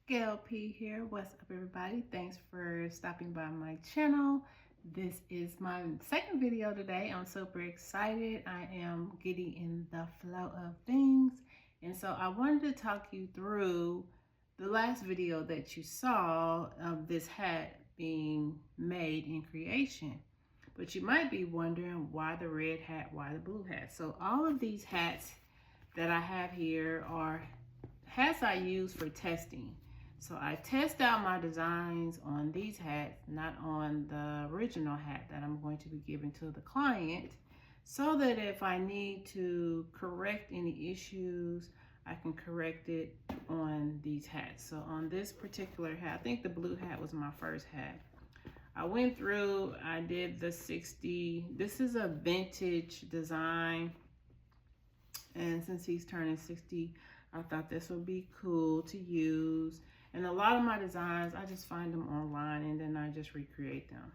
Gail P here. What's up, everybody? Thanks for stopping by my channel. This is my second video today. I'm super excited. I am getting in the flow of things. And so I wanted to talk you through the last video that you saw of this hat being made in creation. But you might be wondering why the red hat, why the blue hat. So all of these hats that I have here are hats I use for testing. So I test out my designs on these hats, not on the original hat that I'm going to be giving to the client, so that if I need to correct any issues, I can correct it on these hats. So on this particular hat, I think the blue hat was my first hat. I went through, I did the 60, this is a vintage design, and since he's turning 60, I thought this would be cool to use. And a lot of my designs, I just find them online and then I just recreate them.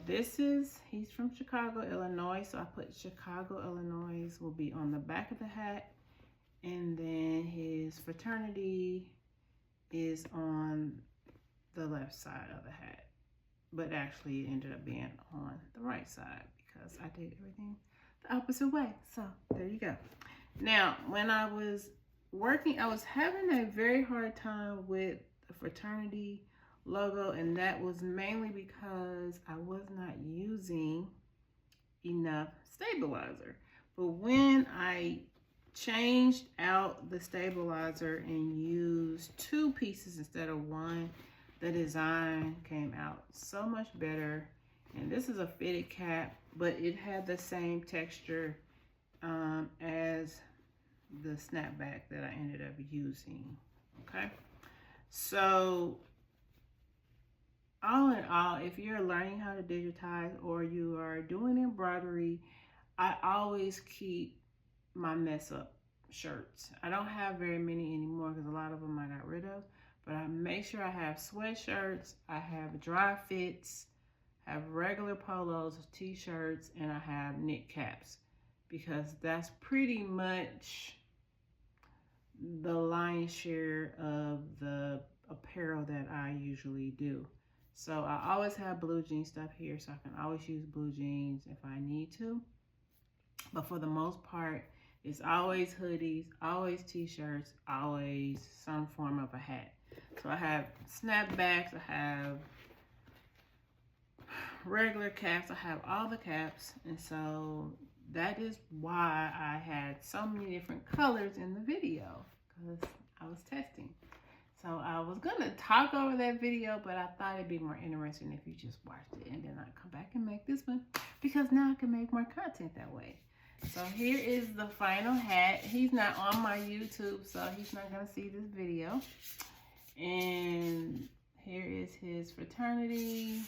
He's from Chicago, Illinois. So I put Chicago, Illinois will be on the back of the hat. And then his fraternity is on the left side of the hat. But actually it ended up being on the right side because I did everything the opposite way. So there you go. Now, when I was working, I was having a very hard time with the fraternity logo, and that was mainly because I was not using enough stabilizer. But when I changed out the stabilizer and used 2 pieces instead of 1, the design came out so much better. And this is a fitted cap, but it had the same texture as the snapback that I ended up using. Okay, so all in all, if you're learning how to digitize or you are doing embroidery, I always keep my mess up shirts. I don't have very many anymore because a lot of them I got rid of, but I make sure I have sweatshirts, I have dry fits, I have regular polos, t-shirts, and I have knit caps, because that's pretty much the lion's share of the apparel that I usually do. So I always have blue jean stuff here, so I can always use blue jeans if I need to. But for the most part, it's always hoodies, always t-shirts, always some form of a hat. So I have snapbacks, I have regular caps, I have all the caps, and so that is why I had so many different colors in the video, because I was testing. So I was gonna talk over that video, but I thought it'd be more interesting if you just watched it and then I come back and make this one, because now I can make more content that way. So here is the final hat. He's not on my YouTube, so he's not gonna see this video. And here is his fraternity.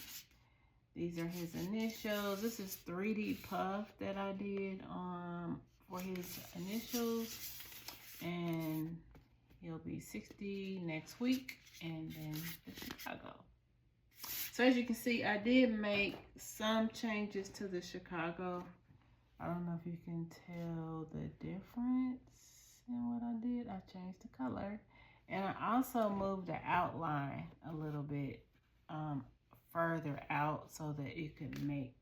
These are his initials. This is 3D puff that I did for his initials. And he'll be 60 next week, and then the Chicago. So as you can see, I did make some changes to the Chicago. I don't know if you can tell the difference in what I did. I changed the color. And I also moved the outline a little bit further out so that it could make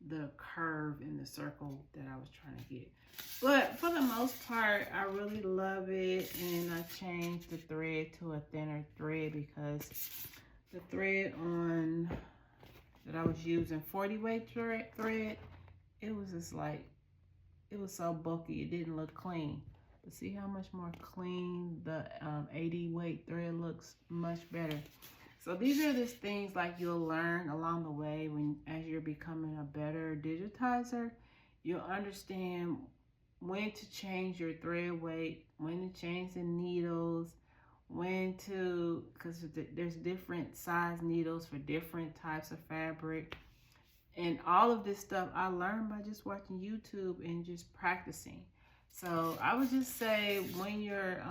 the curve in the circle that I was trying to get. But for the most part, I really love it, and I changed the thread to a thinner thread because the thread that I was using, 40 weight thread, it was just like, it was so bulky, it didn't look clean. But see how much more clean the 80 weight thread looks? Much better. So these are just things like you'll learn along the way as you're becoming a better digitizer. You'll understand when to change your thread weight, when to change the needles, because there's different size needles for different types of fabric. And all of this stuff I learned by just watching YouTube and just practicing. So I would just say, when you're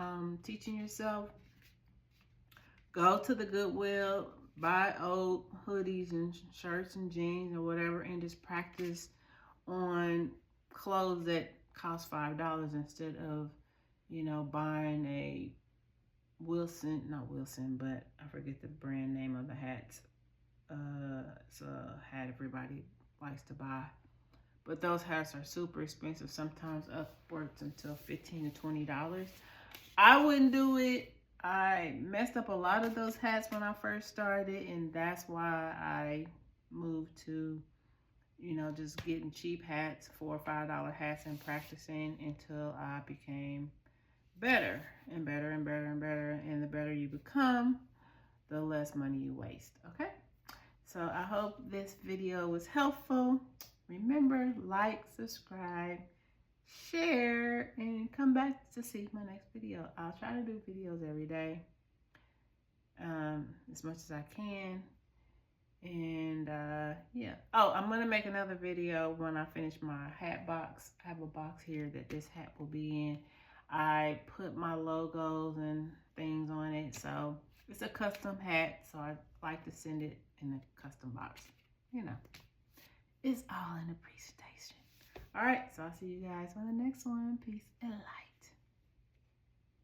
teaching yourself, go to the Goodwill, buy old hoodies and shirts and jeans or whatever, and just practice on clothes that cost $5 instead of, buying a not Wilson, but I forget the brand name of the hats. It's a hat everybody likes to buy. But those hats are super expensive, sometimes upwards until $15 to $20. I wouldn't do it. I messed up a lot of those hats when I first started, and that's why I moved to, just getting cheap hats, $4 or $5 hats, and practicing until I became better and better and better and better. And the better you become, the less money you waste. Okay? So I hope this video was helpful. Remember, like, subscribe, share, and come back to see my next video. I'll try to do videos every day, as much as I can. And yeah. Oh, I'm gonna make another video when I finish my hat box. I have a box here that this hat will be in. I put my logos and things on it, so it's a custom hat, so I like to send it in a custom box. It's all in the presentation. All right, so I'll see you guys on the next one. Peace and light.